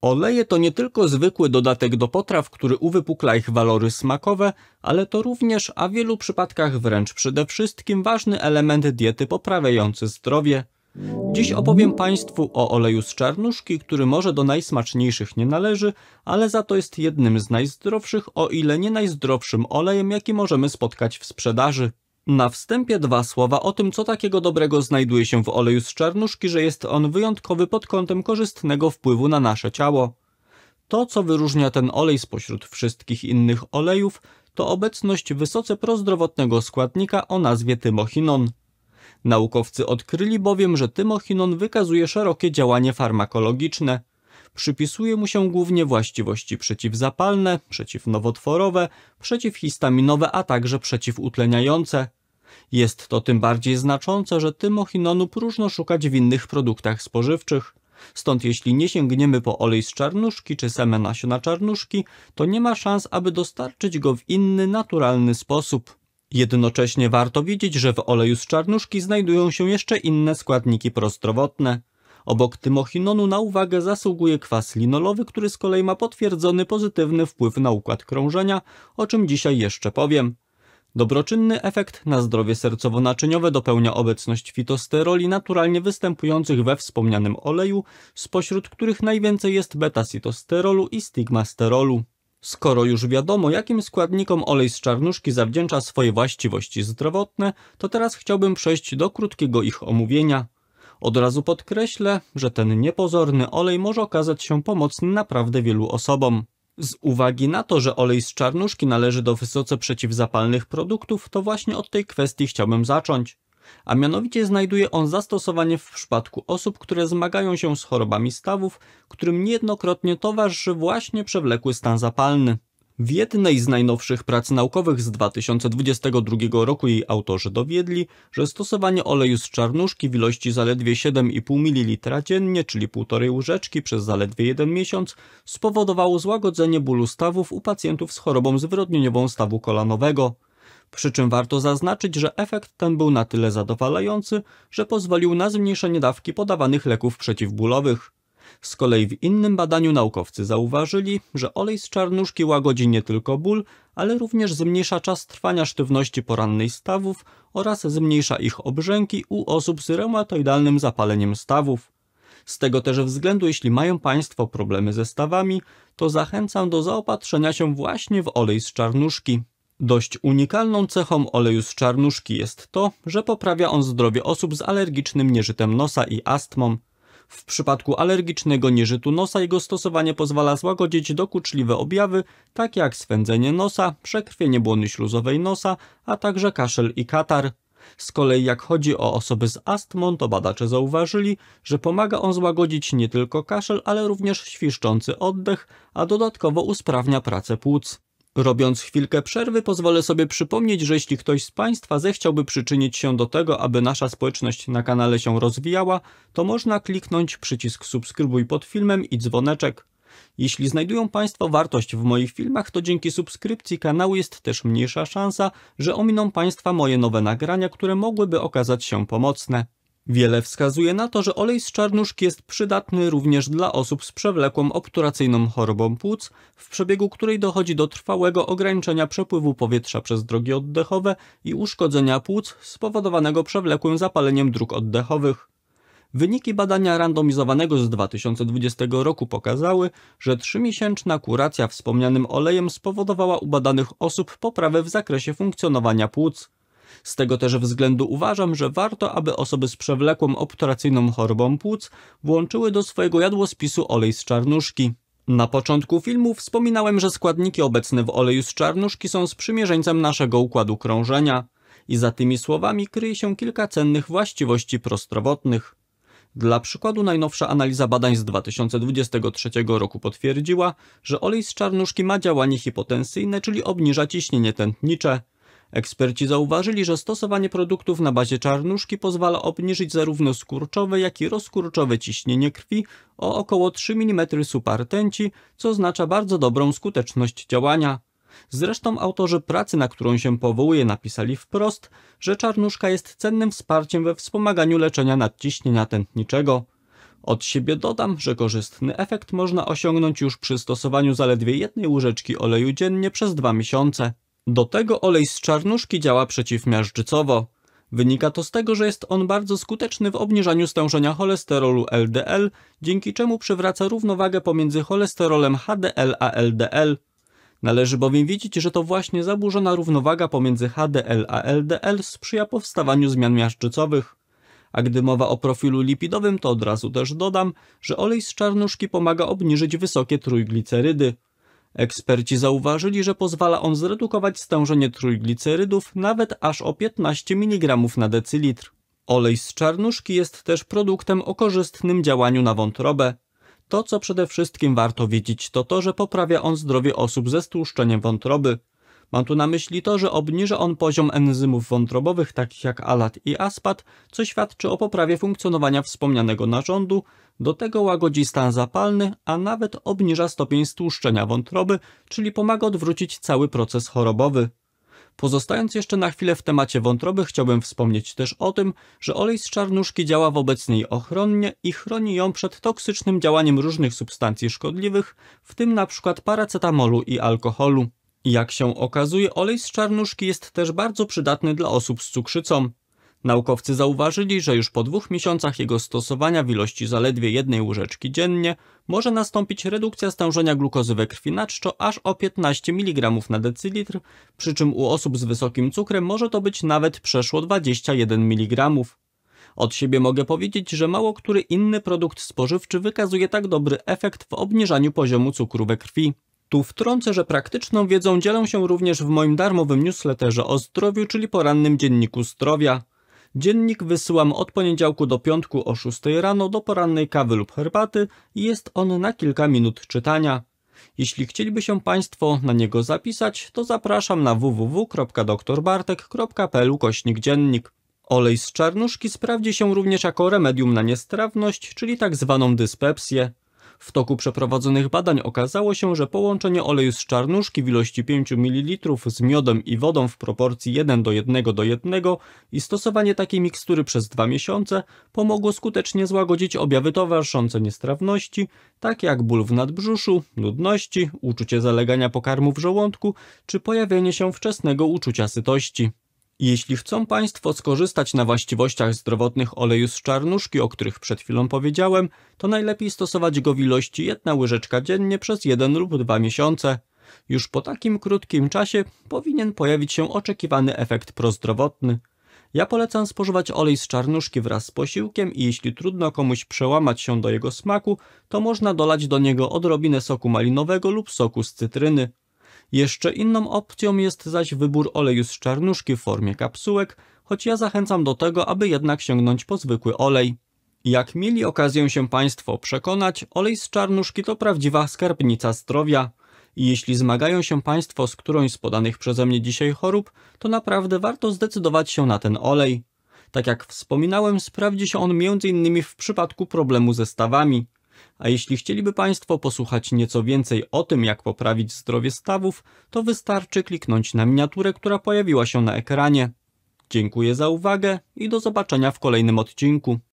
Oleje to nie tylko zwykły dodatek do potraw, który uwypukla ich walory smakowe, ale to również, a w wielu przypadkach wręcz przede wszystkim ważny element diety poprawiający zdrowie. Dziś opowiem Państwu o oleju z czarnuszki, który może do najsmaczniejszych nie należy, ale za to jest jednym z najzdrowszych, o ile nie najzdrowszym olejem, jaki możemy spotkać w sprzedaży. Na wstępie dwa słowa o tym, co takiego dobrego znajduje się w oleju z czarnuszki, że jest on wyjątkowy pod kątem korzystnego wpływu na nasze ciało. To, co wyróżnia ten olej spośród wszystkich innych olejów, to obecność wysoce prozdrowotnego składnika o nazwie tymochinon. Naukowcy odkryli bowiem, że tymochinon wykazuje szerokie działanie farmakologiczne. Przypisuje mu się głównie właściwości przeciwzapalne, przeciwnowotworowe, przeciwhistaminowe, a także przeciwutleniające. Jest to tym bardziej znaczące, że tymochinonu próżno szukać w innych produktach spożywczych. Stąd jeśli nie sięgniemy po olej z czarnuszki czy seme nasiona czarnuszki, to nie ma szans, aby dostarczyć go w inny, naturalny sposób. Jednocześnie warto wiedzieć, że w oleju z czarnuszki znajdują się jeszcze inne składniki prozdrowotne. Obok tymochinonu na uwagę zasługuje kwas linolowy, który z kolei ma potwierdzony pozytywny wpływ na układ krążenia, o czym dzisiaj jeszcze powiem. Dobroczynny efekt na zdrowie sercowo-naczyniowe dopełnia obecność fitosteroli naturalnie występujących we wspomnianym oleju, spośród których najwięcej jest beta-sitosterolu i stigmasterolu. Skoro już wiadomo, jakim składnikom olej z czarnuszki zawdzięcza swoje właściwości zdrowotne, to teraz chciałbym przejść do krótkiego ich omówienia. Od razu podkreślę, że ten niepozorny olej może okazać się pomocny naprawdę wielu osobom. Z uwagi na to, że olej z czarnuszki należy do wysoce przeciwzapalnych produktów, to właśnie od tej kwestii chciałbym zacząć. A mianowicie znajduje on zastosowanie w przypadku osób, które zmagają się z chorobami stawów, którym niejednokrotnie towarzyszy właśnie przewlekły stan zapalny. W jednej z najnowszych prac naukowych z 2022 roku jej autorzy dowiedli, że stosowanie oleju z czarnuszki w ilości zaledwie 7,5 ml dziennie, czyli 1,5 łyżeczki przez zaledwie 1 miesiąc, spowodowało złagodzenie bólu stawów u pacjentów z chorobą zwyrodnieniową stawu kolanowego. Przy czym warto zaznaczyć, że efekt ten był na tyle zadowalający, że pozwolił na zmniejszenie dawki podawanych leków przeciwbólowych. Z kolei w innym badaniu naukowcy zauważyli, że olej z czarnuszki łagodzi nie tylko ból, ale również zmniejsza czas trwania sztywności porannej stawów oraz zmniejsza ich obrzęki u osób z reumatoidalnym zapaleniem stawów. Z tego też względu, jeśli mają Państwo problemy ze stawami, to zachęcam do zaopatrzenia się właśnie w olej z czarnuszki. Dość unikalną cechą oleju z czarnuszki jest to, że poprawia on zdrowie osób z alergicznym nieżytem nosa i astmą. W przypadku alergicznego nieżytu nosa jego stosowanie pozwala złagodzić dokuczliwe objawy, takie jak swędzenie nosa, przekrwienie błony śluzowej nosa, a także kaszel i katar. Z kolei jak chodzi o osoby z astmą, to badacze zauważyli, że pomaga on złagodzić nie tylko kaszel, ale również świszczący oddech, a dodatkowo usprawnia pracę płuc. Robiąc chwilkę przerwy, pozwolę sobie przypomnieć, że jeśli ktoś z Państwa zechciałby przyczynić się do tego, aby nasza społeczność na kanale się rozwijała, to można kliknąć przycisk subskrybuj pod filmem i dzwoneczek. Jeśli znajdują Państwo wartość w moich filmach, to dzięki subskrypcji kanału jest też mniejsza szansa, że ominą Państwa moje nowe nagrania, które mogłyby okazać się pomocne. Wiele wskazuje na to, że olej z czarnuszki jest przydatny również dla osób z przewlekłą obturacyjną chorobą płuc, w przebiegu której dochodzi do trwałego ograniczenia przepływu powietrza przez drogi oddechowe i uszkodzenia płuc spowodowanego przewlekłym zapaleniem dróg oddechowych. Wyniki badania randomizowanego z 2020 roku pokazały, że 3-miesięczna kuracja wspomnianym olejem spowodowała u badanych osób poprawę w zakresie funkcjonowania płuc. Z tego też względu uważam, że warto, aby osoby z przewlekłą obturacyjną chorobą płuc włączyły do swojego jadłospisu olej z czarnuszki. Na początku filmu wspominałem, że składniki obecne w oleju z czarnuszki są sprzymierzeńcem naszego układu krążenia i za tymi słowami kryje się kilka cennych właściwości prozdrowotnych. Dla przykładu najnowsza analiza badań z 2023 roku potwierdziła, że olej z czarnuszki ma działanie hipotensyjne, czyli obniża ciśnienie tętnicze. Eksperci zauważyli, że stosowanie produktów na bazie czarnuszki pozwala obniżyć zarówno skurczowe, jak i rozkurczowe ciśnienie krwi o około 3 mm supa rtęci, co oznacza bardzo dobrą skuteczność działania. Zresztą autorzy pracy, na którą się powołuje, napisali wprost, że czarnuszka jest cennym wsparciem we wspomaganiu leczenia nadciśnienia tętniczego. Od siebie dodam, że korzystny efekt można osiągnąć już przy stosowaniu zaledwie 1 łyżeczki oleju dziennie przez 2 miesiące. Do tego olej z czarnuszki działa przeciwmiażdżycowo. Wynika to z tego, że jest on bardzo skuteczny w obniżaniu stężenia cholesterolu LDL, dzięki czemu przywraca równowagę pomiędzy cholesterolem HDL a LDL. Należy bowiem wiedzieć, że to właśnie zaburzona równowaga pomiędzy HDL a LDL sprzyja powstawaniu zmian miażdżycowych. A gdy mowa o profilu lipidowym, to od razu też dodam, że olej z czarnuszki pomaga obniżyć wysokie trójglicerydy. Eksperci zauważyli, że pozwala on zredukować stężenie trójglicerydów nawet aż o 15 mg na decylitr. Olej z czarnuszki jest też produktem o korzystnym działaniu na wątrobę. To, co przede wszystkim warto wiedzieć, to to, że poprawia on zdrowie osób ze stłuszczeniem wątroby. Mam tu na myśli to, że obniża on poziom enzymów wątrobowych takich jak ALAT i ASPAT, co świadczy o poprawie funkcjonowania wspomnianego narządu, do tego łagodzi stan zapalny, a nawet obniża stopień stłuszczenia wątroby, czyli pomaga odwrócić cały proces chorobowy. Pozostając jeszcze na chwilę w temacie wątroby, chciałbym wspomnieć też o tym, że olej z czarnuszki działa wobec niej ochronnie i chroni ją przed toksycznym działaniem różnych substancji szkodliwych, w tym np. paracetamolu i alkoholu. Jak się okazuje, olej z czarnuszki jest też bardzo przydatny dla osób z cukrzycą. Naukowcy zauważyli, że już po 2 miesiącach jego stosowania w ilości zaledwie 1 łyżeczki dziennie może nastąpić redukcja stężenia glukozy we krwi na czczo aż o 15 mg na decylitr, przy czym u osób z wysokim cukrem może to być nawet przeszło 21 mg. Od siebie mogę powiedzieć, że mało który inny produkt spożywczy wykazuje tak dobry efekt w obniżaniu poziomu cukru we krwi. Tu wtrącę, że praktyczną wiedzą dzielę się również w moim darmowym newsletterze o zdrowiu, czyli porannym dzienniku zdrowia. Dziennik wysyłam od poniedziałku do piątku o 6 rano do porannej kawy lub herbaty i jest on na kilka minut czytania. Jeśli chcieliby się Państwo na niego zapisać, to zapraszam na www.drbartek.pl/dziennik. Olej z czarnuszki sprawdzi się również jako remedium na niestrawność, czyli tak zwaną dyspepsję. W toku przeprowadzonych badań okazało się, że połączenie oleju z czarnuszki w ilości 5 ml z miodem i wodą w proporcji 1:1:1 i stosowanie takiej mikstury przez 2 miesiące pomogło skutecznie złagodzić objawy towarzyszące niestrawności, takie jak ból w nadbrzuszu, nudności, uczucie zalegania pokarmu w żołądku czy pojawienie się wczesnego uczucia sytości. Jeśli chcą Państwo skorzystać na właściwościach zdrowotnych oleju z czarnuszki, o których przed chwilą powiedziałem, to najlepiej stosować go w ilości 1 łyżeczka dziennie przez 1 lub 2 miesiące. Już po takim krótkim czasie powinien pojawić się oczekiwany efekt prozdrowotny. Ja polecam spożywać olej z czarnuszki wraz z posiłkiem i jeśli trudno komuś przełamać się do jego smaku, to można dolać do niego odrobinę soku malinowego lub soku z cytryny. Jeszcze inną opcją jest zaś wybór oleju z czarnuszki w formie kapsułek, choć ja zachęcam do tego, aby jednak sięgnąć po zwykły olej. Jak mieli okazję się Państwo przekonać, olej z czarnuszki to prawdziwa skarbnica zdrowia. I jeśli zmagają się Państwo z którąś z podanych przeze mnie dzisiaj chorób, to naprawdę warto zdecydować się na ten olej. Tak jak wspominałem, sprawdzi się on m.in. w przypadku problemu ze stawami. A jeśli chcieliby Państwo posłuchać nieco więcej o tym, jak poprawić zdrowie stawów, to wystarczy kliknąć na miniaturę, która pojawiła się na ekranie. Dziękuję za uwagę i do zobaczenia w kolejnym odcinku.